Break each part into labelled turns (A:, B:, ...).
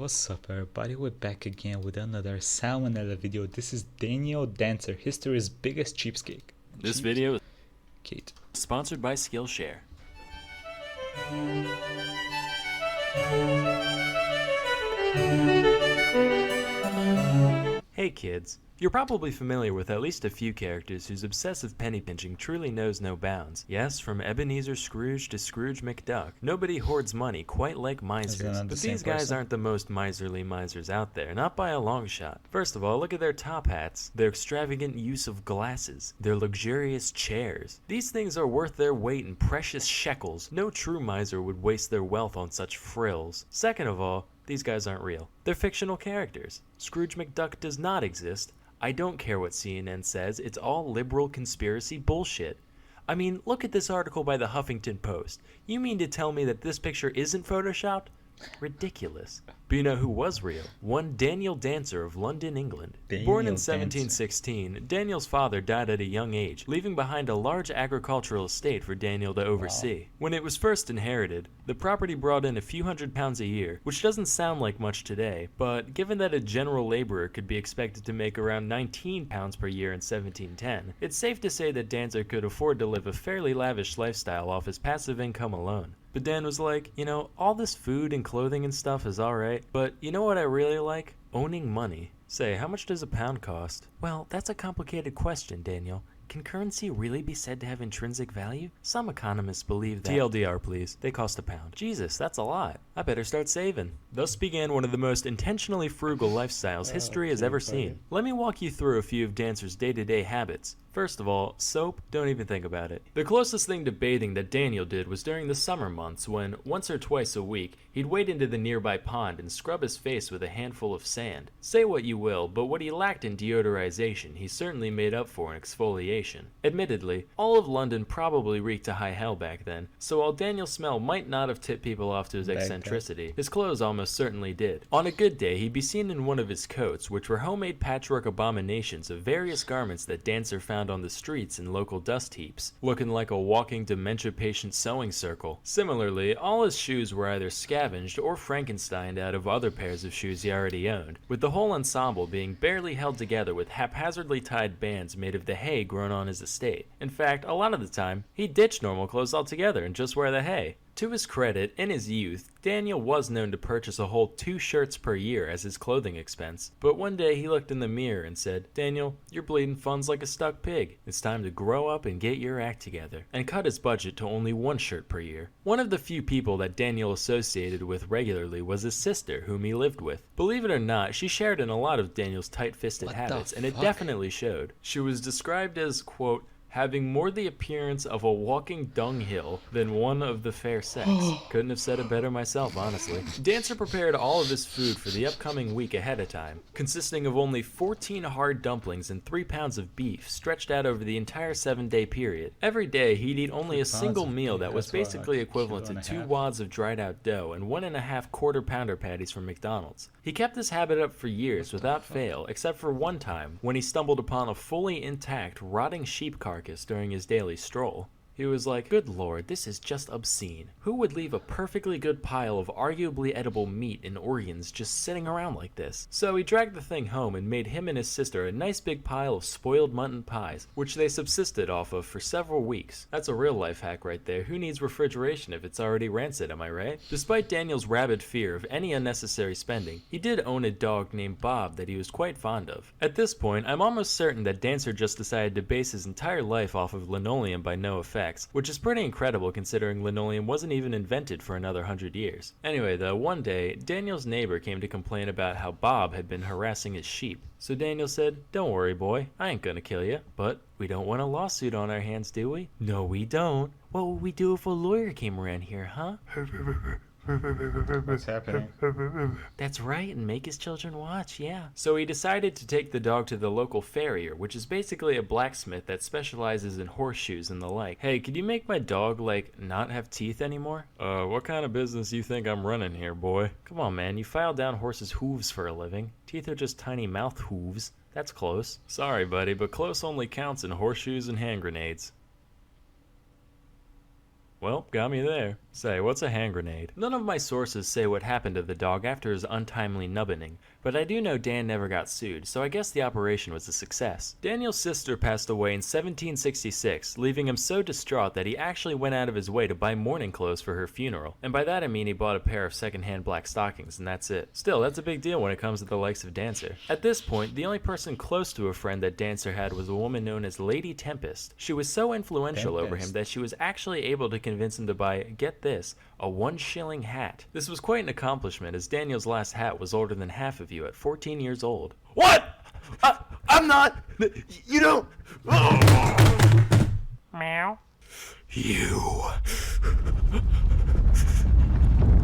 A: What's up everybody, we're back again with another salmonella video. This is Daniel Dancer, history's biggest cheapskate.
B: This video is
A: Kate.
B: sponsored by Skillshare. Hey kids, you're probably familiar with at least a few characters whose obsessive penny pinching truly knows no bounds. Yes, from Ebenezer Scrooge to Scrooge McDuck, nobody hoards money quite like misers. But these guys aren't the most miserly misers out there, not by a long shot. First of all, look at their top hats, their extravagant use of glasses, their luxurious chairs. These things are worth their weight in precious shekels. No true miser would waste their wealth on such frills. Second of all, these guys aren't real. They're fictional characters. Scrooge McDuck does not exist. I don't care what CNN says, it's all liberal conspiracy bullshit. I mean, look at this article by the Huffington Post. You mean to tell me that this picture isn't photoshopped? Ridiculous. But you know who was real? One Daniel Dancer of London, England. Born in 1716, Daniel's father died at a young age, leaving behind a large agricultural estate for Daniel to oversee. When it was first inherited, the property brought in a few £100s a year, which doesn't sound like much today, but given that a general laborer could be expected to make around £19 per year in 1710, it's safe to say that Dancer could afford to live a fairly lavish lifestyle off his passive income alone. But Dan was like, you know, all this food and clothing and stuff is alright, but you know what I really like? Owning money. Say, how much does a pound cost? Well, that's a complicated question, Daniel. Can currency really be said to have intrinsic value? Some economists believe that. TLDR, please. They cost a pound. Jesus, that's a lot. I better start saving. Thus began one of the most intentionally frugal lifestyles history has ever seen. Let me walk you through a few of Dancer's day-to-day habits. First of all, soap, don't even think about it. The closest thing to bathing that Daniel did was during the summer months when, once or twice a week, he'd wade into the nearby pond and scrub his face with a handful of sand. Say what you will, but what he lacked in deodorization, he certainly made up for in exfoliation. Admittedly, all of London probably reeked to high hell back then, so while Daniel's smell might not have tipped people off to his eccentricity, his clothes almost certainly did. On a good day, he'd be seen in one of his coats, which were homemade patchwork abominations of various garments that Dancer found on the streets and local dust heaps, looking like a walking dementia patient sewing circle. Similarly, all his shoes were either scavenged or Frankensteined out of other pairs of shoes he already owned, with the whole ensemble being barely held together with haphazardly tied bands made of the hay grown on his estate. In fact, a lot of the time, he'd ditch normal clothes altogether and just wear the hay. To his credit, in his youth, Daniel was known to purchase a whole 2 shirts per year as his clothing expense, but one day he looked in the mirror and said, "Daniel, you're bleeding funds like a stuck pig. It's time to grow up and get your act together," and cut his budget to only 1 shirt per year. One of the few people that Daniel associated with regularly was his sister, whom he lived with. Believe it or not, she shared in a lot of Daniel's tight-fisted habits, and it definitely showed. She was described as, quote, having more the appearance of a walking dunghill than one of the fair sex. Couldn't have said it better myself, honestly. Dancer prepared all of his food for the upcoming week ahead of time, consisting of only 14 hard dumplings and 3 pounds of beef stretched out over the entire 7-day period. Every day, he'd eat only a single meal that was basically equivalent to 2 wads of dried out dough and 1.5 quarter-pounder patties from McDonald's. He kept this habit up for years without fail, except for one time when he stumbled upon a fully intact, rotting sheep carcass during his daily stroll. He was like, "Good lord, this is just obscene. Who would leave a perfectly good pile of arguably edible meat and organs just sitting around like this?" So he dragged the thing home and made him and his sister a nice big pile of spoiled mutton pies, which they subsisted off of for several weeks. That's a real life hack right there. Who needs refrigeration if it's already rancid, am I right? Despite Daniel's rabid fear of any unnecessary spending, he did own a dog named Bob that he was quite fond of. At this point, I'm almost certain that Dancer just decided to base his entire life off of linoleum by no effect, which is pretty incredible considering linoleum wasn't even invented for another 100 years. Anyway though, one day, Daniel's neighbor came to complain about how Bob had been harassing his sheep. So Daniel said, "Don't worry boy, I ain't gonna kill you, but we don't want a lawsuit on our hands, do we?" "No we don't. What would we do if a lawyer came around here, huh?"
A: What's happening?
B: That's right, and make his children watch, yeah. So he decided to take the dog to the local farrier, which is basically a blacksmith that specializes in horseshoes and the like. "Hey, could you make my dog, like, not have teeth anymore?" What kind of business you think I'm running here, boy?" "Come on, man, you file down horses' hooves for a living. Teeth are just tiny mouth hooves. That's close." "Sorry, buddy, but close only counts in horseshoes and hand grenades." Well, got me there. Say, what's a hand grenade? None of my sources say what happened to the dog after his untimely nubbening, but I do know Dan never got sued, so I guess the operation was a success. Daniel's sister passed away in 1766, leaving him so distraught that he actually went out of his way to buy mourning clothes for her funeral. And by that I mean he bought a pair of secondhand black stockings, and that's it. Still, that's a big deal when it comes to the likes of Dancer. At this point, the only person close to a friend that Dancer had was a woman known as Lady Tempest. She was so influential over him that she was actually able to convince him to buy, get this, a 1 shilling hat. This was quite an accomplishment, as Daniel's last hat was older than half of you at 14 years old.
C: What? I'm not. You don't.
B: Meow. You.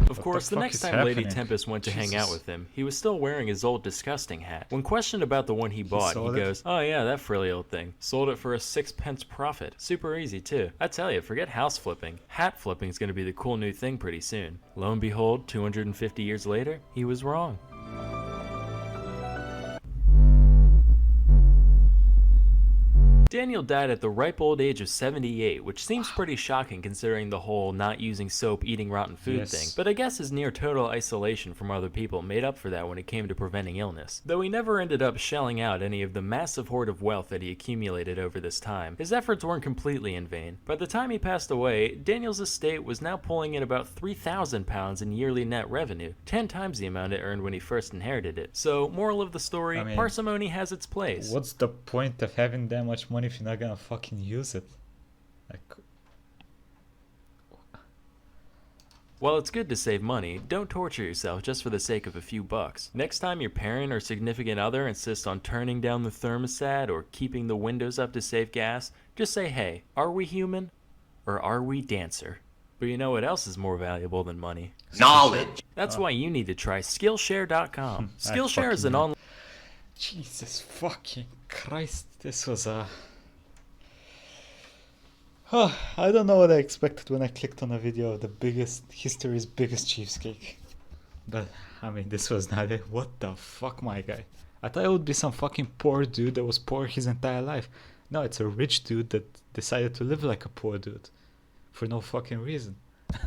B: Of course, the next time Lady Tempest went to hang out with him, he was still wearing his old disgusting hat. When questioned about the one he bought, he goes, "Oh yeah, that frilly old thing. Sold it for a 6-pence profit. Super easy too. I tell you, forget house flipping. Hat flipping is going to be the cool new thing pretty soon." Lo and behold, 250 years later, he was wrong. Daniel died at the ripe old age of 78, which seems pretty shocking considering the whole not using soap, eating rotten food thing, but I guess his near total isolation from other people made up for that when it came to preventing illness. Though he never ended up shelling out any of the massive hoard of wealth that he accumulated over this time, his efforts weren't completely in vain. By the time he passed away, Daniel's estate was now pulling in about £3,000 in yearly net revenue, 10 times the amount it earned when he first inherited it. So, moral of the story, parsimony has its place.
A: What's the point of having that much money if you're not gonna fucking use it? Like,
B: while it's good to save money, don't torture yourself just for the sake of a few bucks. Next time your parent or significant other insists on turning down the thermostat or keeping the windows up to save gas, just say, hey, are we human or are we Dancer? But you know what else is more valuable than money?
C: Knowledge.
B: That's why you need to try Skillshare.com. Skillshare is an online...
A: Jesus fucking Christ, this was a... I don't know what I expected when I clicked on a video of the history's biggest cheapskate. But, I mean, this was not it. What the fuck, my guy? I thought it would be some fucking poor dude that was poor his entire life. No, it's a rich dude that decided to live like a poor dude. For no fucking reason. What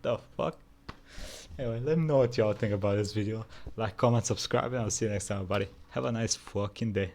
A: the fuck? Anyway, let me know what y'all think about this video. Like, comment, subscribe, and I'll see you next time, everybody. Have a nice fucking day.